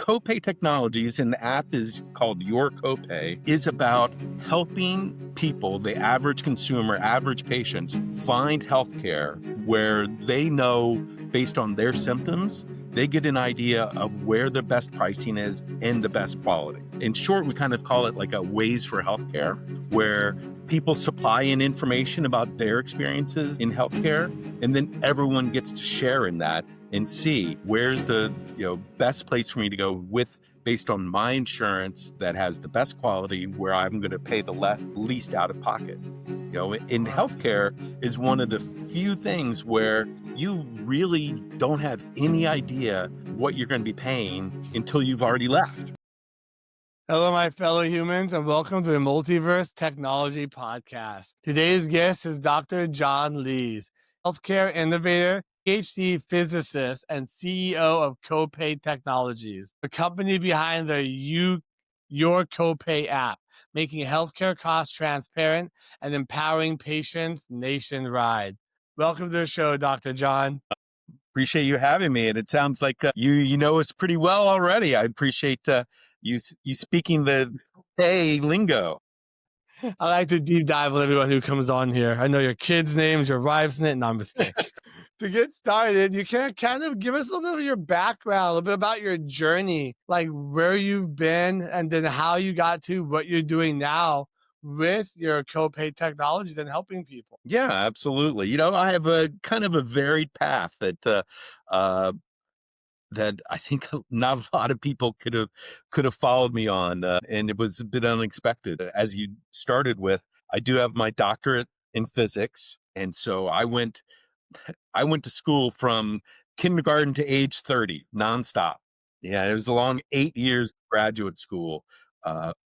Copay Technologies, and the app is called Your Copay, is about helping people, the average consumer, average patients, find healthcare where they know based on their symptoms, they get an idea of where the best pricing is and the best quality. In short, we kind of call it like a Waze for healthcare, where people supply in information about their experiences in healthcare, and then everyone gets to share in that and see where's the best place for me to go with based on my insurance that has the best quality, where I'm going to pay the least out of pocket. In healthcare is one of the few things where you really don't have any idea what you're going to be paying until you've already left. Hello, my fellow humans, and welcome to the Multiverse Technology Podcast. Today's guest is Dr. John Lees, healthcare innovator, PhD physicist, and CEO of Copay Technologies, the company behind the Your Copay app, making healthcare costs transparent and empowering patients nationwide. Welcome to the show, Dr. John. Appreciate you having me, and it sounds like you know us pretty well already. I appreciate you speaking the hey lingo. I like to deep dive with everyone who comes on here. I know your kids' names, your wife's name. No, I'm just kidding. To get started, you can kind of give us a little bit of your background, a little bit about your journey, like where you've been, and then how you got to what you're doing now with your Copay Technologies and helping people. Yeah, absolutely. I have a kind of a varied path that I think not a lot of people could have followed me on, and it was a bit unexpected. As you started with, I do have my doctorate in physics, and so I went to school from kindergarten to age 30, nonstop. Yeah, it was a long 8 years of graduate school.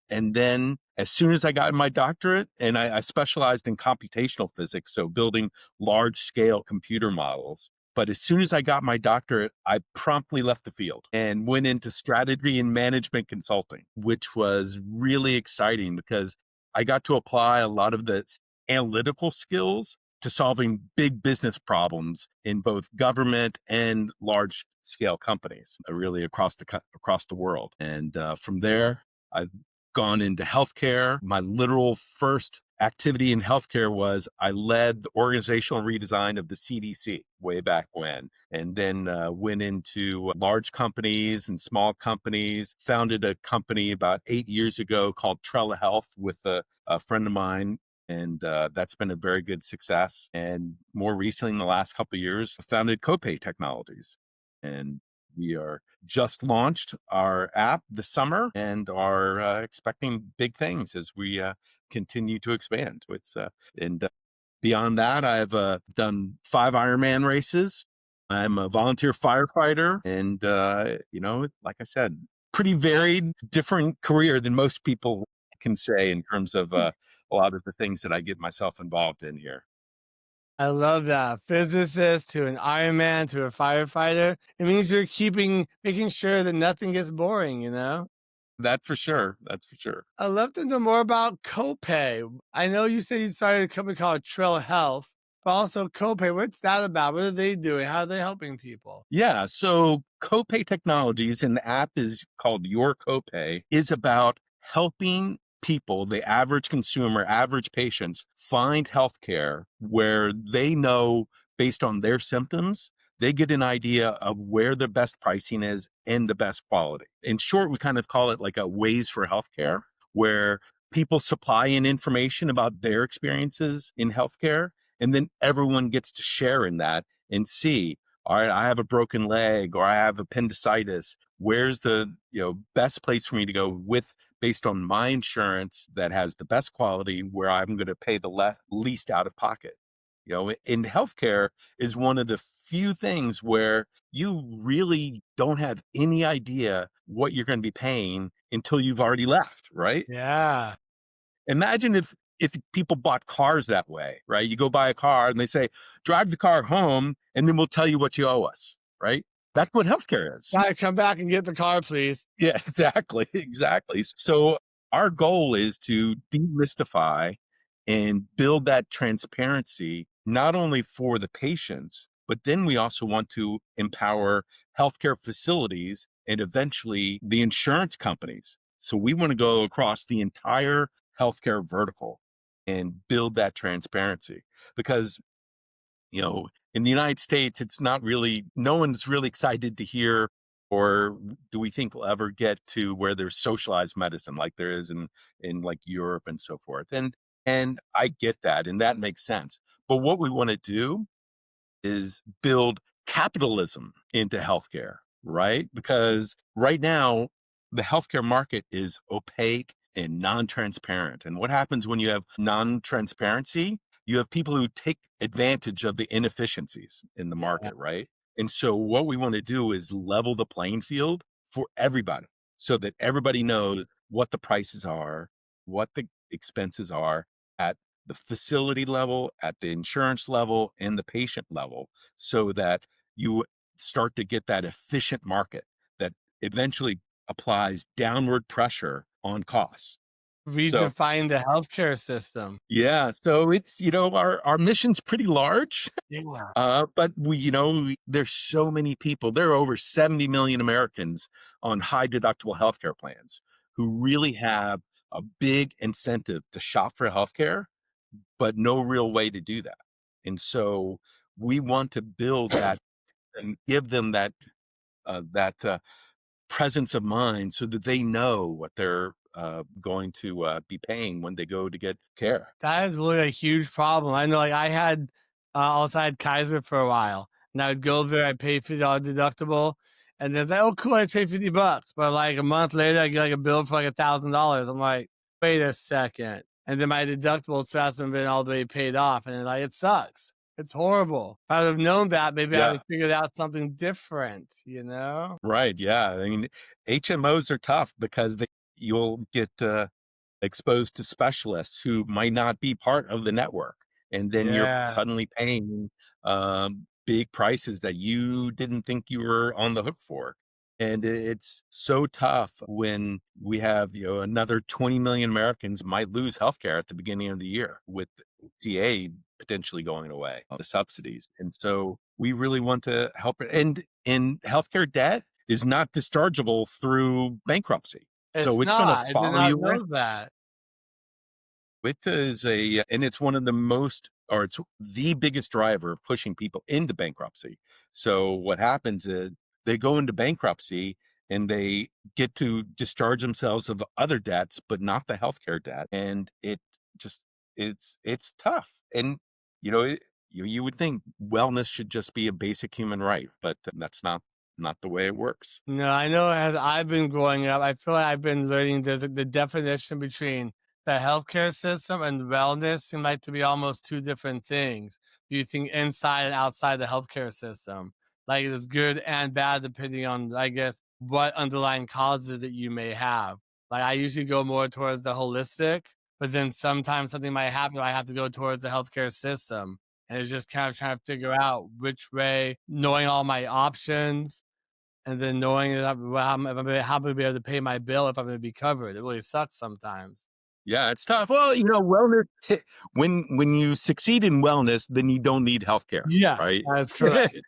And then as soon as I got my doctorate, and I specialized in computational physics, so building large scale computer models. But as soon as I got my doctorate, I promptly left the field and went into strategy and management consulting, which was really exciting because I got to apply a lot of the analytical skills to solving big business problems in both government and large scale companies, really across the world. And from there, I've gone into healthcare. My literal first activity in healthcare was I led the organizational redesign of the CDC way back when, and then went into large companies and small companies, founded a company about 8 years ago called Telehealth with a friend of mine. And that's been a very good success. And more recently, in the last couple of years, I founded Copay Technologies. And we are just launched our app this summer and are expecting big things as we continue to expand. And beyond that, I've done 5 Ironman races. I'm a volunteer firefighter, and like I said, pretty varied, different career than most people can say in terms of a lot of the things that I get myself involved in here. I love that. Physicist to an Ironman to a firefighter. It means you're making sure that nothing gets boring, you know? That's for sure. That's for sure. I'd love to know more about Copay. I know you said you started a company called Trail Health, but also Copay. What's that about? What are they doing? How are they helping people? Yeah. So Copay Technologies, and the app is called Your Copay, is about helping people, the average consumer, average patients, find healthcare where they know based on their symptoms, they get an idea of where the best pricing is and the best quality. In short, we kind of call it like a Waze for healthcare, where people supply in information about their experiences in healthcare, and then everyone gets to share in that and see, all right, I have a broken leg or I have appendicitis. Where's the best place for me to go with based on my insurance that has the best quality, where I'm going to pay the least out of pocket? In healthcare is one of the few things where you really don't have any idea what you're going to be paying until you've already left, right? Yeah. Imagine if people bought cars that way, right? You go buy a car and they say, drive the car home and then we'll tell you what you owe us, right? That's what healthcare is. Gotta come back and get the car, please. Yeah, exactly. Exactly. So our goal is to demystify and build that transparency, not only for the patients, but then we also want to empower healthcare facilities and eventually the insurance companies. So we want to go across the entire healthcare vertical and build that transparency because, in the United States, it's not really, no one's really excited to hear, or do we think we'll ever get to where there's socialized medicine like there is in like Europe and so forth. And I get that, and that makes sense. But what we want to do is build capitalism into healthcare, right? Because right now, the healthcare market is opaque and non transparent. And what happens when you have non transparency? You have people who take advantage of the inefficiencies in the Yeah. market, right? And so, what we want to do is level the playing field for everybody so that everybody knows what the prices are, what the expenses are at the facility level, at the insurance level, and the patient level, so that you start to get that efficient market that eventually applies downward pressure on costs. So, Redefine the healthcare system. yeah, so it's, our mission's pretty large, Yeah. but there's so many people. There are over 70 million Americans on high deductible healthcare plans who really have a big incentive to shop for healthcare but no real way to do that. And so we want to build that and give them that presence of mind so that they know what they're going to be paying when they go to get care. That is really a huge problem. I know, like, I had also had Kaiser for a while, and I would go there, I'd pay $50 deductible, and they're like, "Oh, cool, I paid $50." But like a month later, I get like a bill for like $1,000. I'm like, wait a second. And then my deductible still hasn't been all the way paid off. And like, it sucks. It's horrible. If I would have known that, maybe I would Yeah, have figured out something different, you know? right. Yeah. I mean, HMOs are tough because you'll get exposed to specialists who might not be part of the network. And then you're Yeah. suddenly paying big prices that you didn't think you were on the hook for. And it's so tough when we have, another 20 million Americans might lose healthcare at the beginning of the year with CA potentially going away, the subsidies. And so we really want to help. And healthcare debt is not dischargeable through bankruptcy. It's So it's going to not. I did follow not you. know that. WICTA is and it's one of the most, or it's the biggest driver pushing people into bankruptcy. So what happens is they go into bankruptcy and they get to discharge themselves of other debts, but not the healthcare debt. And it just, it's tough. And, you would think wellness should just be a basic human right, but that's not the way it works. No, I know as I've been growing up, I feel like I've been learning there's the definition between the healthcare system and wellness seem like to be almost two different things. You think inside and outside the healthcare system, like it's good and bad depending on, I guess, what underlying causes that you may have. Like I usually go more towards the holistic, but then sometimes something might happen. I have to go towards the healthcare system, and it's just kind of trying to figure out which way, knowing all my options and then knowing that how I'm gonna be able to pay my bill if I'm gonna be covered. It really sucks sometimes. Yeah, it's tough. Well, wellness, when you succeed in wellness, then you don't need healthcare, Yes, right? that is correct.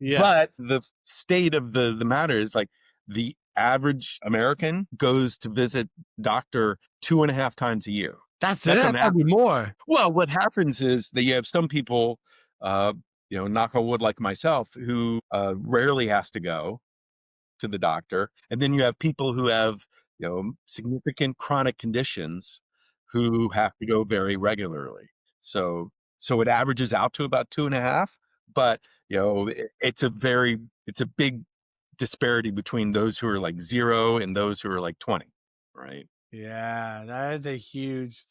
Yeah. But the state of the matter is like the average American goes to visit doctor 2.5 times a year. That's it? That's I an thought it'd be average. more. Well, what happens is that you have some people, knock on wood like myself, who rarely has to go to the doctor. And then you have people who have, significant chronic conditions who have to go very regularly. So it averages out to about 2.5, but it's a big disparity between those who are like 0 and those who are like 20, right? Yeah, that is a huge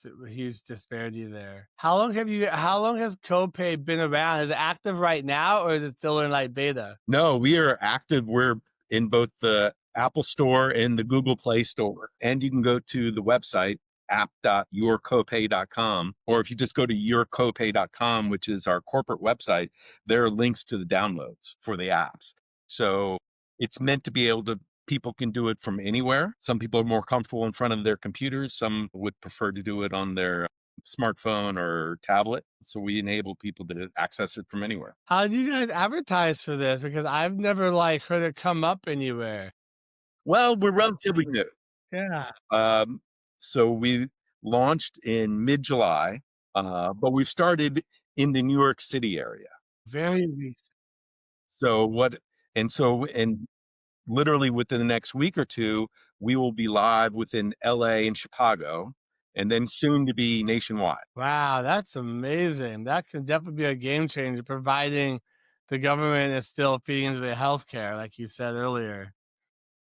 disparity there. How long has Copay been around? Is it active right now or is it still in like beta? No, we are active. We're in both the Apple Store and the Google Play Store. And you can go to the website, app.yourcopay.com. Or if you just go to yourcopay.com, which is our corporate website, there are links to the downloads for the apps. So it's meant to be able to, people can do it from anywhere. Some people are more comfortable in front of their computers. Some would prefer to do it on their smartphone or tablet. So we enable people to access it from anywhere. How do you guys advertise for this? Because I've never like heard it come up anywhere. Well, we're relatively new. Yeah, Um, so we launched in mid-July, but we've started in the New York City area. very recent. So what and literally within the next week or two, we will be live within LA and Chicago, and then soon to be nationwide. Wow, that's amazing. That could definitely be a game changer, providing the government is still feeding into the healthcare, like you said earlier.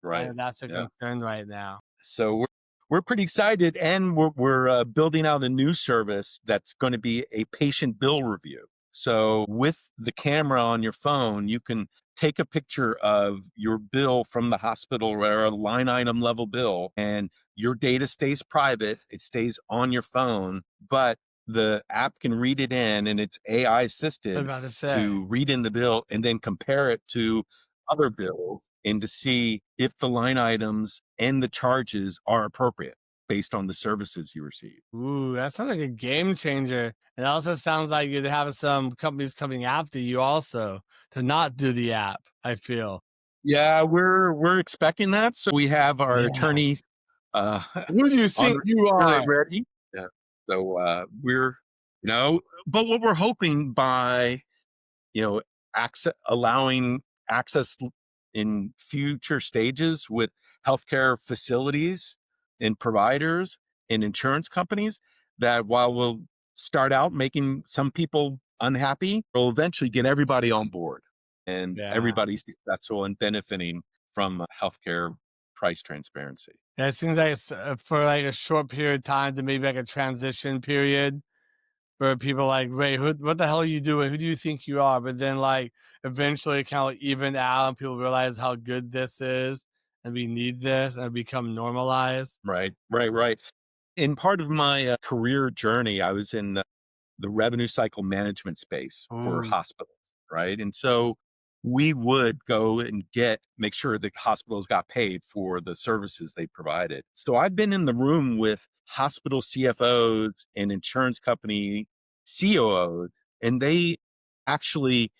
Right. That's a Yeah. concern right now. So we're pretty excited, and we're building out a new service that's going to be a patient bill review. So with the camera on your phone, you can take a picture of your bill from the hospital or a line item level bill, and your data stays private. It stays on your phone, but the app can read it in, and it's AI I was assisted about to say. to read in the bill and then compare it to other bills and to see if the line items and the charges are appropriate based on the services you receive. Ooh, that sounds like a game changer. It also sounds like you'd have some companies coming after you also to not do the app, I feel. Yeah, we're expecting that. So we have our Yeah. attorneys uh Who do you on think you are? ready. Yeah. So we're but what we're hoping by access allowing access in future stages with healthcare facilities and providers and insurance companies, that while we'll start out making some people unhappy, we'll eventually get everybody on board and Yeah. everybody's successful and benefiting from healthcare price transparency. Yeah, it seems like it's for like a short period of time to maybe like a transition period where people like, wait, what the hell are you doing? Who do you think you are? But then like eventually kind of even out and people realize how good this is and we need this and become normalized. Right, right, right. In part of my career journey, I was in the revenue cycle management space for Ooh, hospitals, right? And so we would go and make sure the hospitals got paid for the services they provided. So I've been in the room with hospital CFOs and insurance company COOs, and they actually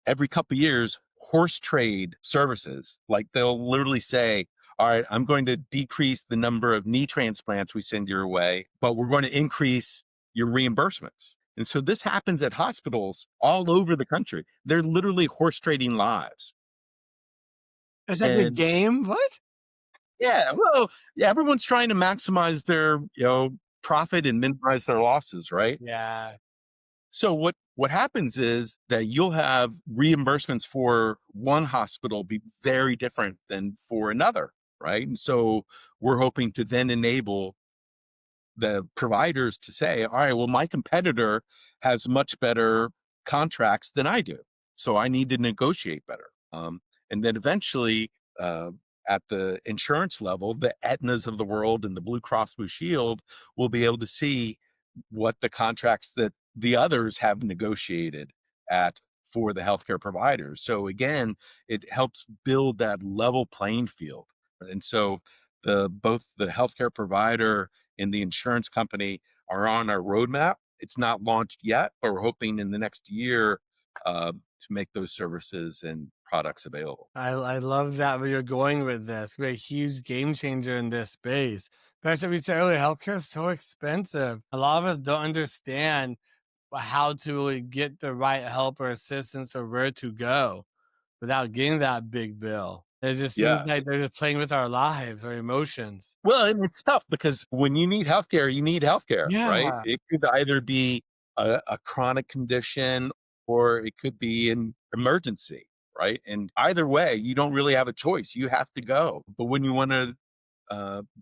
every couple of years horse trade services. Like they'll literally say, all right, I'm going to decrease the number of knee transplants we send your way, but we're going to increase your reimbursements. And so this happens at hospitals all over the country. They're literally horse trading lives. it's like a And game. What? yeah, well, yeah, everyone's trying to maximize their, profit and minimize their losses, right? Yeah. So what happens is that you'll have reimbursements for one hospital be very different than for another, right? And so we're hoping to then enable the providers to say, all right, well, my competitor has much better contracts than I do. So I need to negotiate better. And then eventually, uh, at the insurance level, the Aetnas of the world and the Blue Cross Blue Shield will be able to see what the contracts that the others have negotiated at for the healthcare providers. So again, it helps build that level playing field. And so the both the healthcare provider and the insurance company are on our roadmap. It's not launched yet, but we're hoping in the next year to make those services and products available. I love that where you're going with this. We're a huge game changer in this space. But as we said earlier, healthcare is so expensive. A lot of us don't understand how to really get the right help or assistance or where to go without getting that big bill. It just seems Yeah. like they're just playing with our lives, our emotions. Well, and it's tough because when you need healthcare, right? Yeah. It could either be a chronic condition or it could be an emergency, right? And either way, you don't really have a choice. You have to go. But when you want to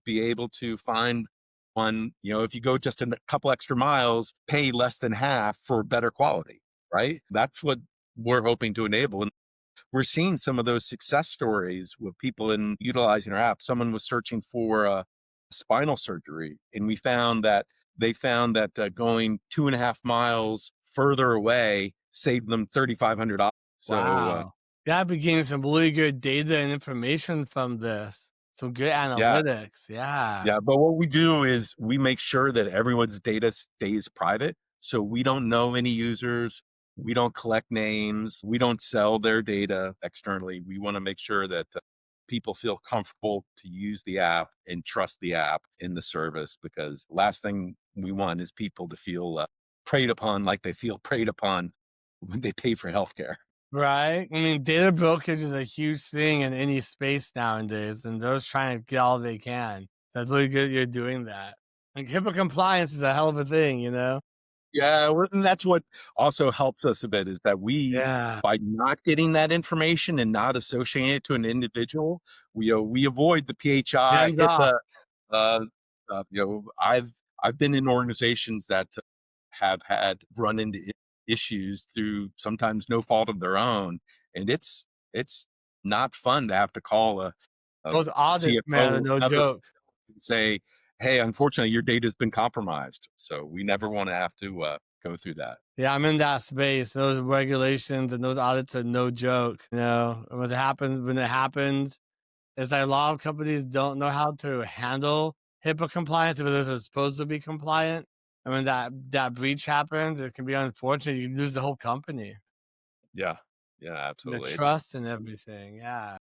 be able to find one, if you go just a couple extra miles, pay less than half for better quality, right? That's what we're hoping to enable. And we're seeing some of those success stories with people in utilizing our app. Someone was searching for spinal surgery, and they found that going 2.5 miles further away saved them $3,500. So Wow. Yeah, I've been getting some really good data and information from this. Some good yeah, analytics. Yeah. yeah, but what we do is we make sure that everyone's data stays private. So we don't know any users. We don't collect names. We don't sell their data externally. We want to make sure that people feel comfortable to use the app and trust the app in the service, because last thing we want is people to feel preyed upon like they feel preyed upon when they pay for healthcare. Right? I mean, data brokerage is a huge thing in any space nowadays, and they're trying to get all they can. So it's really good you're doing that. Like HIPAA compliance is a hell of a thing, you know? Yeah, well, and that's what also helps us a bit, is that we, Yeah. by not getting that information and not associating it to an individual, we avoid the PHI, Hands off. HIPAA. Uh, I've been in organizations that have had run into issues through sometimes no fault of their own, and it's not fun to have to call a Those audits, man, CFO are or no another joke. and say, "Hey, unfortunately, your data has been compromised." So we never want to have to go through that. Yeah, I'm in that space. Those regulations and those audits are no joke. You know, when it happens, it's like a lot of companies don't know how to handle HIPAA compliance because they're supposed to be compliant. And when that breach happens, it can be unfortunate. You lose the whole company, Yeah, yeah, the absolutely. It's trust and everything. Yeah,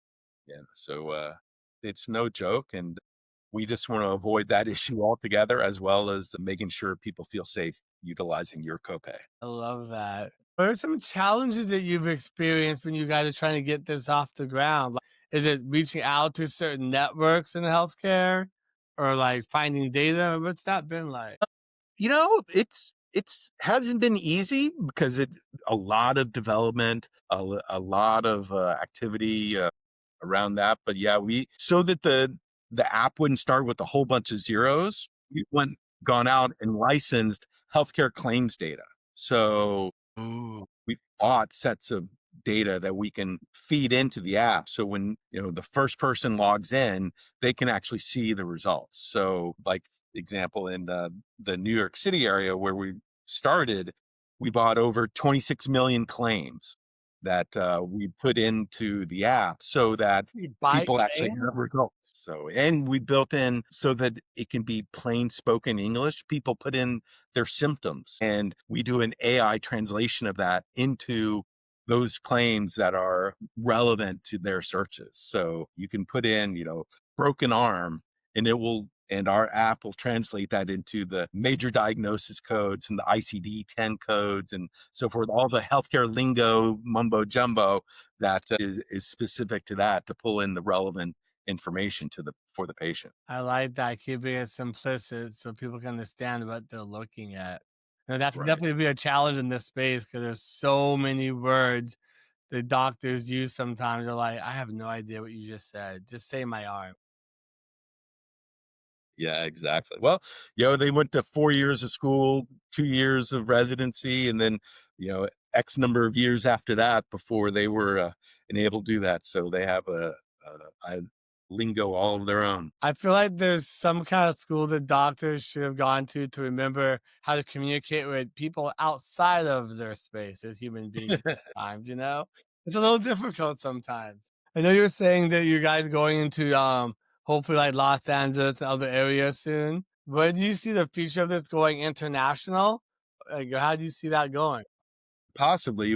yeah. So it's no joke, and we just want to avoid that issue altogether, as well as making sure people feel safe utilizing your copay. I love that. What are some challenges that you've experienced when you guys are trying to get this off the ground? Like, is it reaching out to certain networks in healthcare or like finding data? What's that been like? It's hasn't been easy because it a lot of development, a lot of activity around that. But yeah, we so that the app wouldn't start with a whole bunch of zeros, we went gone out and licensed healthcare claims data. So Ooh, we bought sets of data that we can feed into the app. So when, the first person logs in, they can actually see the results. So like example in the New York City area where we started, we bought over 26 million claims that we put into the app so that you buy people actually claim? have results. So, and we built in so that it can be plain spoken English. People put in their symptoms, and we do an AI translation of that into those claims that are relevant to their searches. So you can put in, broken arm, and and our app will translate that into the major diagnosis codes and the ICD-10 codes and so forth, all the healthcare lingo mumbo jumbo that is specific to that, to pull in the relevant information for the patient. I like that, keeping it simplistic so people can understand what they're looking at. And that can Right. definitely be a challenge in this space because there's so many words the doctors use sometimes. They're like, I have no idea what you just said. Just say my arm. Yeah, exactly. Well, they went to 4 years of school, 2 years of residency, and then, X number of years after that before they were enabled to do that. So they have a lingo all of their own. I feel like there's some kind of school that doctors should have gone to remember how to communicate with people outside of their space as human beings sometimes, you know? It's a little difficult sometimes. I know you were saying that you guys going into hopefully like Los Angeles and other areas soon. Where do you see the future of this going international? Like how do you see that going? Possibly.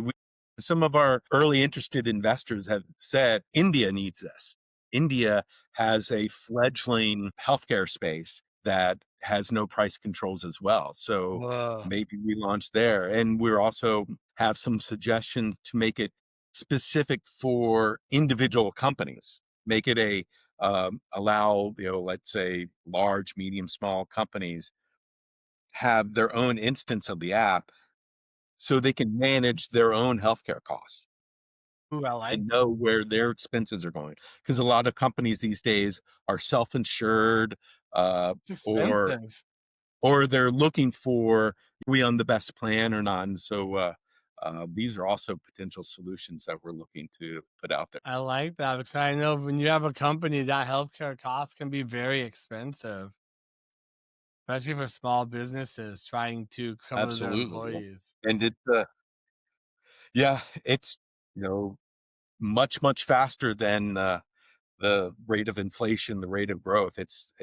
Some of our early interested investors have said India needs this. India has a fledgling healthcare space that has no price controls as well. So Whoa. maybe we launch there. And we're also have some suggestions to make it specific for individual companies. Make it allow, let's say large, medium, small companies have their own instance of the app so they can manage their own healthcare costs Ooh, I like and know where their expenses are going. Because a lot of companies these days are self-insured, it's or expensive. they're looking for, are we on the best plan or not? And so these are also potential solutions that we're looking to put out there. I like that because I know when you have a company, that healthcare costs can be very expensive, especially for small businesses trying to cover their Absolutely. employees. And it's, much, much faster than the rate of inflation, the rate of growth. It's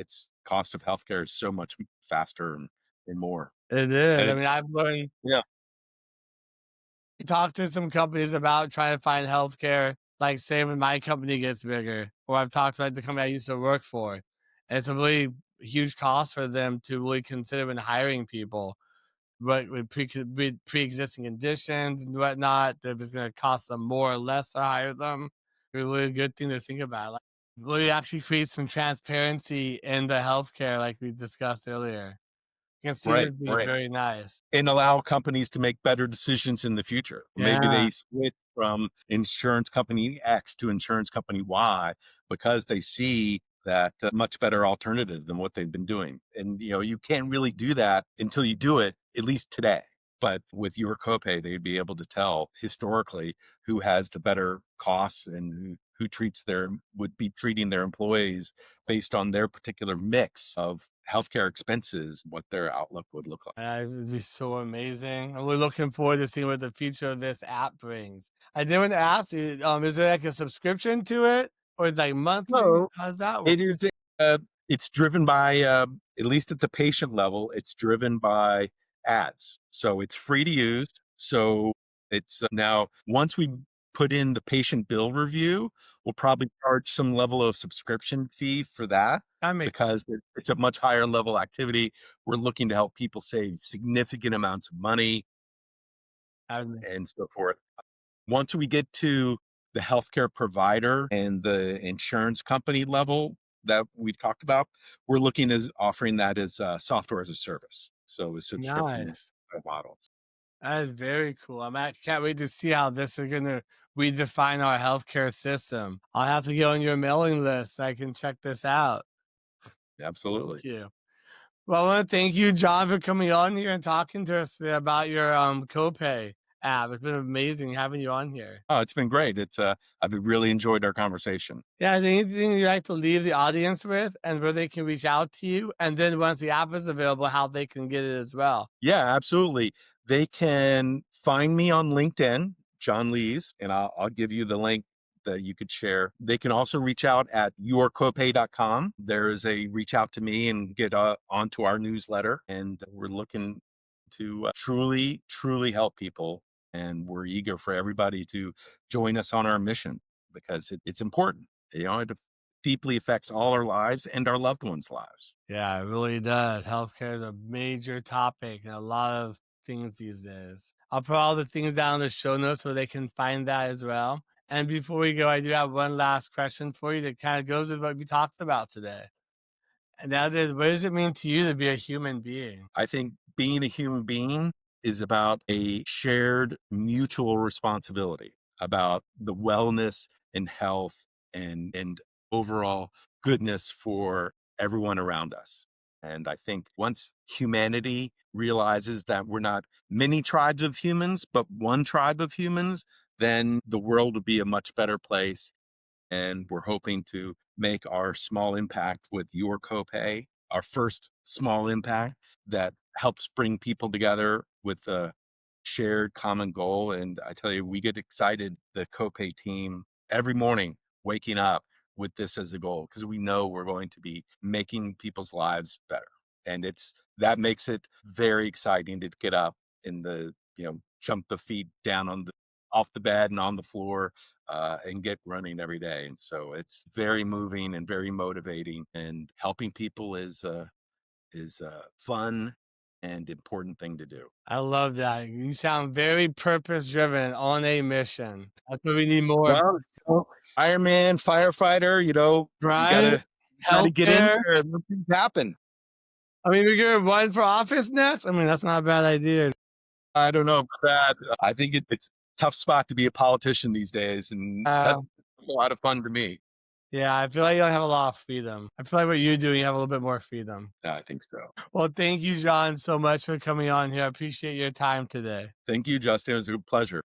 cost of healthcare is so much faster and more. It is. And I it mean, I've learned yeah, talk to some companies about trying to find healthcare. Like, say when my company gets bigger, or I've talked to like the company I used to work for, and it's a really huge cost for them to really consider when hiring people. But with pre-existing conditions and whatnot, that it's going to cost them more or less to hire them. Really a good thing to think about. Like, really actually create some transparency in the healthcare, like we discussed earlier. You can see this Right, being right. very nice. And allow companies to make better decisions in the future. Maybe Yeah, they switch from insurance company X to insurance company Y because they see that much better alternative than what they've been doing. And you can't really do that until you do it, at least today. But with your copay, they'd be able to tell historically who has the better costs and who would be treating their employees based on their particular mix of healthcare expenses, what their outlook would look like. it would be so amazing. I'm really looking forward to seeing what the future of this app brings. I did want to ask you, is there like a subscription to it, or like monthly? No, How's that work? it is, it's driven by, at least at the patient level, it's driven by ads. So it's free to use. So it's now once we put in the patient bill review, we'll probably charge some level of subscription fee for that That makes because it's a much higher level activity. We're looking to help people save significant amounts of money that would and so forth. Once we get to the healthcare provider and the insurance company level that we've talked about, we're looking as offering that as software as a service. So a subscription nice. models. That is very cool. Can't wait to see how this is gonna redefine our healthcare system. I'll have to get on your mailing list so I can check this out. Thank Absolutely. you. Well, I want to thank you, John, for coming on here and talking to us today about your Copay app. It's been amazing having you on here. Oh, it's been great. I've really enjoyed our conversation. Yeah, is there anything you'd like to leave the audience with and where they can reach out to you? And then once the app is available, how they can get it as well. Yeah, absolutely. They can find me on LinkedIn, John Lees, and I'll give you the link that you could share. They can also reach out at yourcopay.com. There is a reach out to me and get onto our newsletter. And we're looking to truly, truly help people. And we're eager for everybody to join us on our mission because it's important. It deeply affects all our lives and our loved ones' lives. Yeah, it really does. Healthcare is a major topic and a lot of things these days. I'll put all the things down in the show notes where they can find that as well. And before we go, I do have one last question for you that kind of goes with what we talked about today. And that is, what does it mean to you to be a human being? I think being a human being is about a shared mutual responsibility about the wellness and health and overall goodness for everyone around us. And I think once humanity realizes that we're not many tribes of humans, but one tribe of humans, then the world will be a much better place and we're hoping to make our small impact with your copay, our first small impact that helps bring people together with a shared common goal. And I tell you, we get excited, the copay team, every morning waking up with this as a goal because we know we're going to be making people's lives better. And that makes it very exciting to get up in jump the feet down off the bed and on the floor and get running every day. And so it's very moving and very motivating. And helping people is a fun and important thing to do. I love that. You sound very purpose driven on a mission. That's what we need more of. Well, Ironman, firefighter, you Right? gotta get in Healthcare. there and make things happen. I mean, we're gonna run for office next. I mean, that's not a bad idea. I don't know about that. I think it's a tough spot to be a politician these days, and Uh, that's a lot of fun to me. yeah, I feel like you don't have a lot of freedom. I feel like what you're doing, you have a little bit more freedom. Yeah, I think so. Well, thank you, John, so much for coming on here. I appreciate your time today. Thank you, Justin. It was a pleasure.